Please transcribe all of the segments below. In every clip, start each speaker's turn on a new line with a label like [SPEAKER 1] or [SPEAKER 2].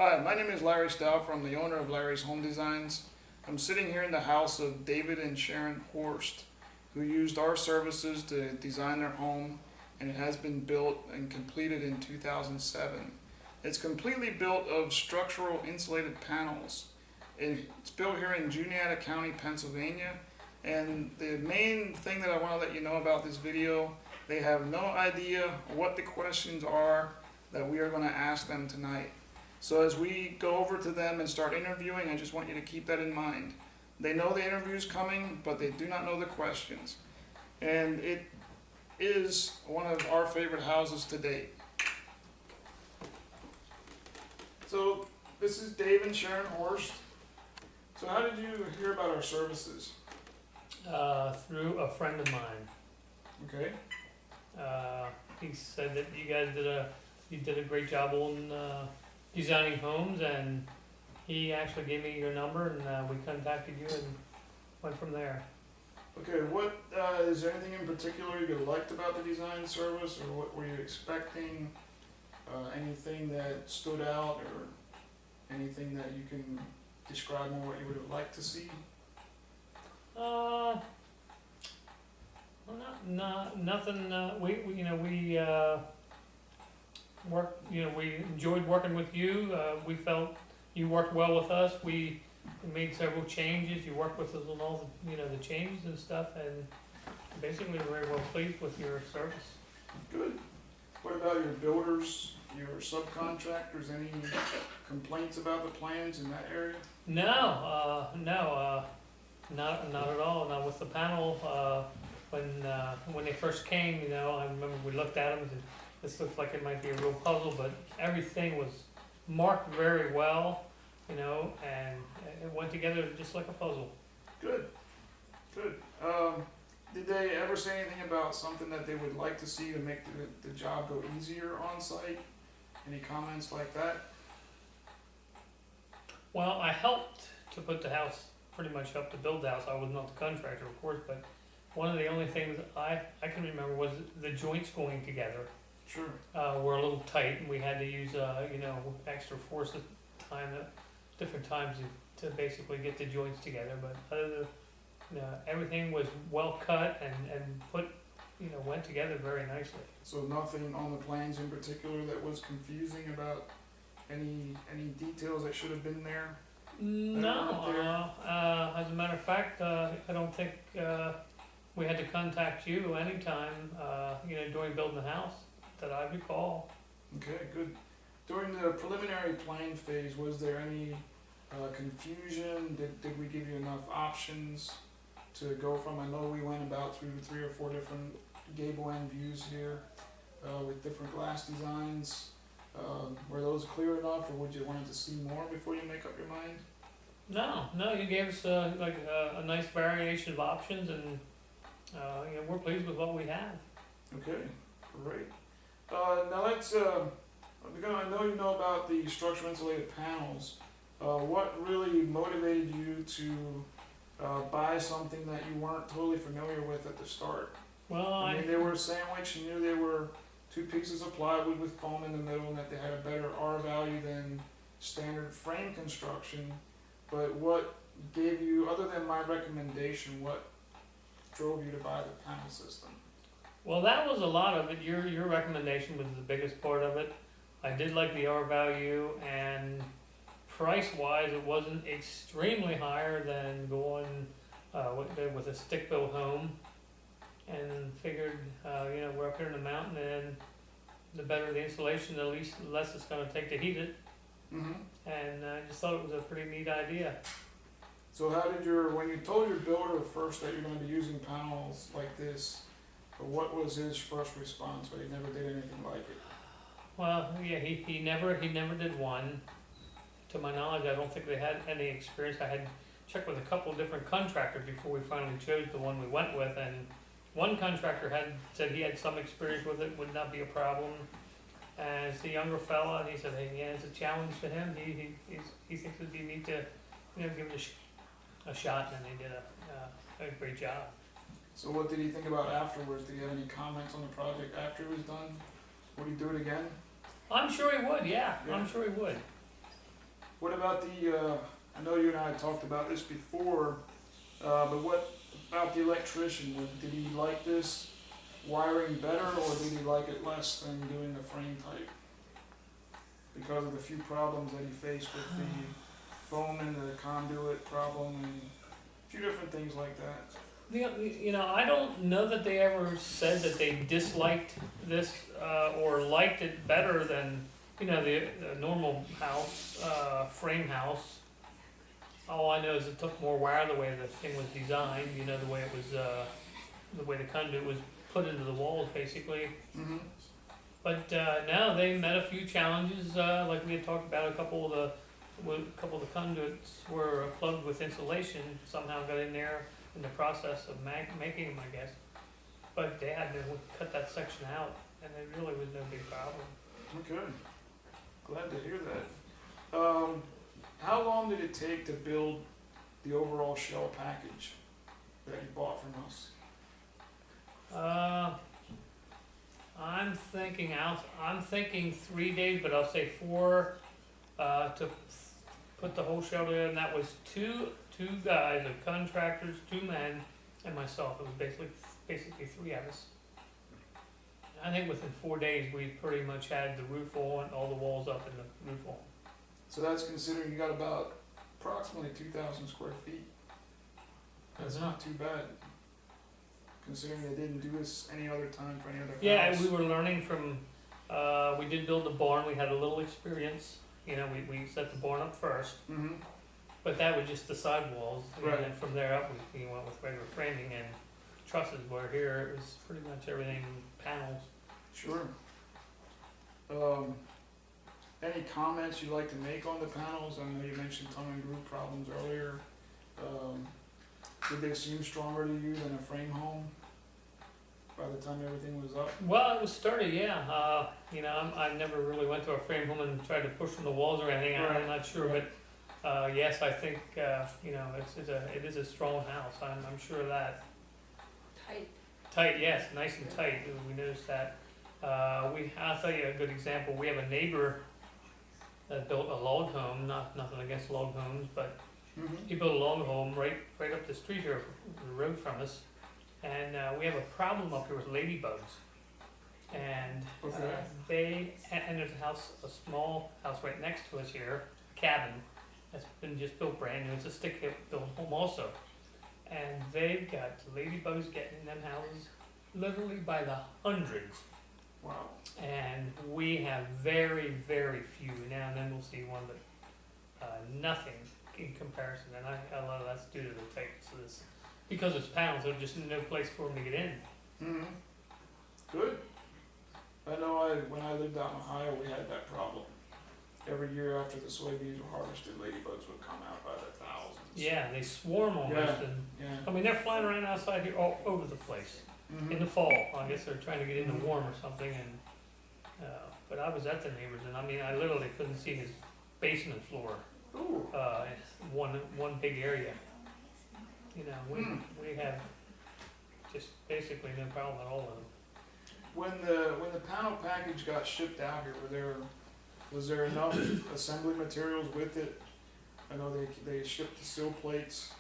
[SPEAKER 1] Hi, my name is Larry Stout. I'm the owner of Larry's Home Designs. I'm sitting here in the house of David and Sharon Horst, who used our services to design their home, and it has been built and completed in 2007. It's completely built of structural insulated panels. It's built here in Juniata County, Pennsylvania, and the main thing that I want to let you know about this video, they have no idea what the questions are that we are going to ask them tonight. So as we go over to them and start interviewing, I just want you to keep that in mind. They know the interview is coming, but they do not know the questions. And it is one of our favorite houses to date. So this is Dave and Sharon Horst. So how did you hear about our services?
[SPEAKER 2] Through a friend of mine.
[SPEAKER 1] Okay.
[SPEAKER 2] He said that you guys did a great job on designing homes, and he actually gave me your number, and we contacted you and went from there.
[SPEAKER 1] Okay, what is there anything in particular you liked about the design service, or what were you expecting? Anything that stood out, or anything that you can describe more what you would have liked to see?
[SPEAKER 2] Well, nothing. We we enjoyed working with you. We felt you worked well with us. We made several changes. You worked with us on all the changes and stuff, and basically we're very well pleased with your service.
[SPEAKER 1] Good. What about your builders, your subcontractors? Any complaints about the plans in that area?
[SPEAKER 2] No, not at all. Now with the panel, when they first came, I remember we looked at them and said, this looks like it might be a real puzzle, but everything was marked very well, and it went together just like a puzzle.
[SPEAKER 1] Good. Good. Did they ever say anything about something that they would like to see to make the job go easier on site? Any comments like that?
[SPEAKER 2] Well, I helped to put the house, pretty much helped to build the house. I was not the contractor, of course, but one of the only things I can remember was the joints going together.
[SPEAKER 1] Sure.
[SPEAKER 2] Were a little tight, and we had to use extra force at different times to basically get the joints together. But other than everything was well cut and put went together very nicely.
[SPEAKER 1] So nothing on the plans in particular that was confusing about any details that should have been there?
[SPEAKER 2] No. As a matter of fact, I don't think we had to contact you anytime during building the house that I recall.
[SPEAKER 1] Okay, good. During the preliminary plan phase, was there any confusion? Did we give you enough options to go from? I know we went about through 3 or 4 different gable end views here with different glass designs. Were those clear enough, or would you want to see more before you make up your mind?
[SPEAKER 2] No, you gave us a nice variation of options, and we're pleased with what we have.
[SPEAKER 1] Okay, great. Now let's, I know you know about the structural insulated panels. What really motivated you to buy something that you weren't totally familiar with at the start?
[SPEAKER 2] Well,
[SPEAKER 1] I mean, they were sandwiched, you knew they were 2 pieces of plywood with foam in the middle, and that they had a better R value than standard frame construction. But what gave you, other than my recommendation, what drove you to buy the panel system?
[SPEAKER 2] well, that was a lot of it. Your recommendation was the biggest part of it. I did like the R value, and price-wise, it wasn't extremely higher than going with a stick-built home. And figured, we're up here in the mountain, and the better the insulation, the less it's going to take to heat it.
[SPEAKER 1] Mm-hmm.
[SPEAKER 2] And I just thought it was a pretty neat idea.
[SPEAKER 1] So how did when you told your builder first that you're going to be using panels like this, what was his first response? But he never did anything like it.
[SPEAKER 2] Well, yeah, he never did one. To my knowledge, I don't think they had any experience. I had checked with a couple of different contractors before we finally chose the one we went with, and one contractor had said he had some experience with it, would not be a problem. And it's a younger fella, and he said, hey, yeah, it's a challenge to him. He thinks it'd be neat to give it a shot, and they did a great job.
[SPEAKER 1] So what did he think about afterwards? Did he have any comments on the project after it was done? Would he do it again?
[SPEAKER 2] I'm sure he would, yeah. I'm sure he would.
[SPEAKER 1] What about I know you and I had talked about this before, but what about the electrician? Did he like this wiring better, or did he like it less than doing a frame type? Because of the few problems that he faced with the foam and the conduit problem and a few different things like that.
[SPEAKER 2] I don't know that they ever said that they disliked this, or liked it better than, the normal house, frame house. All I know is it took more wire the way the thing was designed, the way it was, the way the conduit was put into the walls, basically.
[SPEAKER 1] Mm-hmm.
[SPEAKER 2] But no, they met a few challenges, like we had talked about. A couple of the conduits were plugged with insulation. Somehow got in there in the process of making them, I guess. But they had to cut that section out, and it really was no big problem.
[SPEAKER 1] Okay, glad to hear that. How long did it take to build the overall shell package that you bought from us?
[SPEAKER 2] I'm thinking 3 days, but I'll say 4 to put the whole shell together, and that was two guys, contractors, 2 men, and myself. It was basically 3 of us. I think within 4 days we pretty much had the roof on, all the walls up, and the roof on.
[SPEAKER 1] So that's considering you got about approximately 2,000 square feet. That's not too bad, considering they didn't do this any other time for any other house.
[SPEAKER 2] Yeah, we were learning from. We did build the barn. We had a little experience. We set the barn up first.
[SPEAKER 1] Mm-hmm.
[SPEAKER 2] But that was just the sidewalls,
[SPEAKER 1] Right.
[SPEAKER 2] and then from there up, we went with regular framing and trusses. Where here, it was pretty much everything panels.
[SPEAKER 1] Sure. Any comments you'd like to make on the panels? I know you mentioned tongue and groove problems earlier. Did they seem stronger to you than a frame home by the time everything was up?
[SPEAKER 2] Well, it was sturdy, yeah. I never really went to a frame home and tried to push from the walls or anything.
[SPEAKER 1] Right.
[SPEAKER 2] I'm not sure,
[SPEAKER 1] Right.
[SPEAKER 2] but it is a strong house. I'm sure of that. Tight, yes, nice and tight. We noticed that. I'll tell you a good example. We have a neighbor that built a log home. Nothing against log homes, but
[SPEAKER 1] Mm-hmm.
[SPEAKER 2] he built a log home right up the street here, the road from us. And we have a problem up here with ladybugs. And
[SPEAKER 1] Okay.
[SPEAKER 2] and there's a small house right next to us here, a cabin that's been just built brand new. It's a stick-built home also. And they've got ladybugs getting in them houses literally by the hundreds.
[SPEAKER 1] Wow.
[SPEAKER 2] And we have very, very few. Now and then we'll see one, but nothing in comparison. And a lot of that's due to the tightness of this. Because it's panels, there's just no place for them to get in.
[SPEAKER 1] Mm-hmm. Good. I know when I lived out in Ohio, we had that problem. Every year after the soybeans were harvested, ladybugs would come out by the thousands.
[SPEAKER 2] Yeah, they swarm almost. And
[SPEAKER 1] Yeah.
[SPEAKER 2] I mean, they're flying around outside here all over the place.
[SPEAKER 1] Mm-hmm.
[SPEAKER 2] In the fall, I guess they're trying to get into warm or something. And but I was at the neighbors, and I mean, I literally couldn't see his basement floor.
[SPEAKER 1] Ooh.
[SPEAKER 2] One big area. We have just basically no problem at all with them.
[SPEAKER 1] When the panel package got shipped out here, was there enough assembly materials with it? I know they shipped the sill plates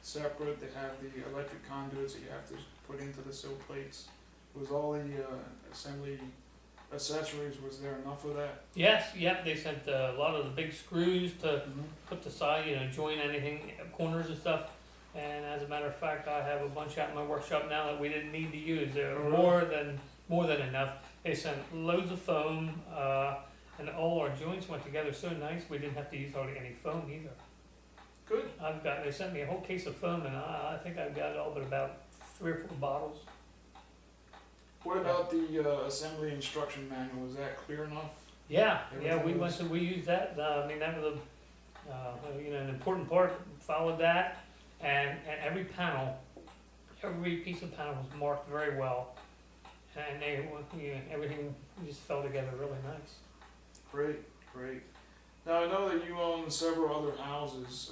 [SPEAKER 1] separate. They have the electric conduits that you have to put into the sill plates. Was all the assembly accessories, was there enough of that?
[SPEAKER 2] Yes, yep. They sent a lot of the big screws to put the side, join anything, corners and stuff. And as a matter of fact, I have a bunch out in my workshop now that we didn't need to use. They're more than enough. They sent loads of foam, and all our joints went together so nice we didn't have to use hardly any foam either.
[SPEAKER 1] Good.
[SPEAKER 2] They sent me a whole case of foam, and I think I've got all but about 3 or 4 bottles.
[SPEAKER 1] What about the assembly instruction manual? Was that clear enough?
[SPEAKER 2] Yeah,
[SPEAKER 1] Everything
[SPEAKER 2] we used that. I mean, that was an important part. Followed that, and every piece of panel was marked very well, and everything just fell together really nice.
[SPEAKER 1] Great. Now I know that you own several other houses,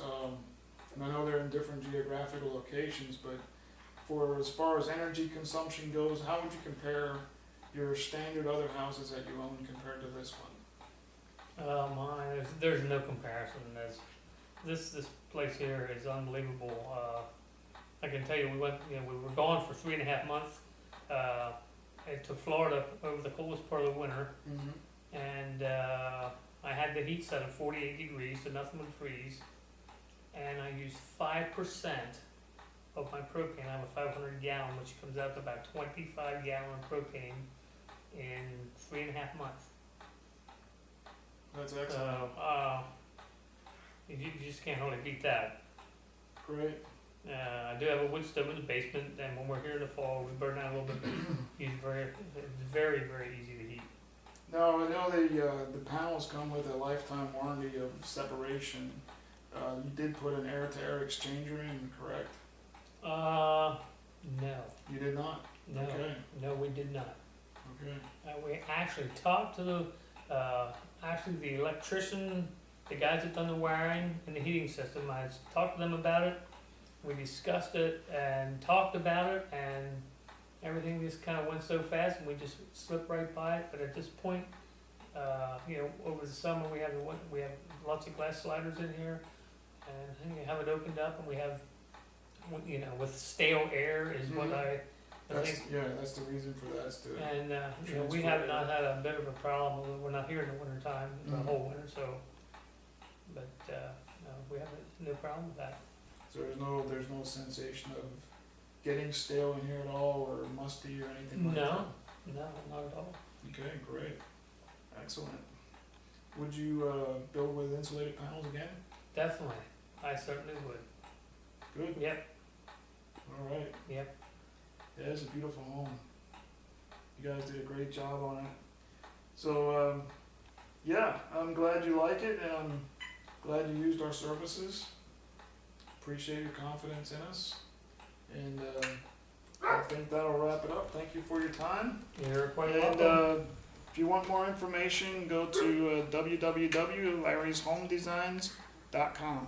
[SPEAKER 1] and I know they're in different geographical locations, but for as far as energy consumption goes, how would you compare your standard other houses that you own compared to this one?
[SPEAKER 2] Mine, there's no comparison. This place here is unbelievable. I can tell you, we were gone for 3.5 months to Florida over the coldest part of the winter, and I had the heat set at 48 degrees, so nothing would freeze, and I used 5% of my propane. I have a 500 gallon, which comes out to about 25 gallon propane in 3.5 months.
[SPEAKER 1] That's
[SPEAKER 2] So,
[SPEAKER 1] excellent.
[SPEAKER 2] you just can't really beat that.
[SPEAKER 1] Great.
[SPEAKER 2] I do have a wood stove in the basement, and when we're here in the fall, we burn out a little bit, but it's very, very easy to heat.
[SPEAKER 1] Now, I know the panels come with a lifetime warranty of separation. You did put an air-to-air exchanger in, correct?
[SPEAKER 2] No,
[SPEAKER 1] You did not?
[SPEAKER 2] no,
[SPEAKER 1] Okay.
[SPEAKER 2] no, we did not.
[SPEAKER 1] Okay.
[SPEAKER 2] We actually talked to the electrician, the guys that done the wiring and the heating system. I talked to them about it. We discussed it and talked about it, and everything just kind of went so fast, and we just slipped right by it. But at this point, over the summer we have lots of glass sliders in here, and we have it opened up, and we have, with stale air is what I think.
[SPEAKER 1] That's the reason for that. Is to
[SPEAKER 2] And we
[SPEAKER 1] transfer
[SPEAKER 2] have
[SPEAKER 1] it.
[SPEAKER 2] not had a bit of a problem. We're not here in the winter time, the
[SPEAKER 1] Mhm.
[SPEAKER 2] whole winter, so. But no, we have no problem with that.
[SPEAKER 1] So there's no sensation of getting stale in here at all, or musty or anything like
[SPEAKER 2] No, no, not at all.
[SPEAKER 1] that. Okay, great, excellent. Would you build with insulated panels again?
[SPEAKER 2] Definitely, I certainly would.
[SPEAKER 1] Good.
[SPEAKER 2] Yep,
[SPEAKER 1] All right.
[SPEAKER 2] yep.
[SPEAKER 1] Yeah, it's a beautiful home. You guys did a great job on it. So I'm glad you like it, and I'm glad you used our services. Appreciate your confidence in us, and I think that'll wrap it up. Thank you for your time.
[SPEAKER 2] You're quite
[SPEAKER 1] And
[SPEAKER 2] welcome.
[SPEAKER 1] if you want more information, go to www.larry'shomedesigns.com.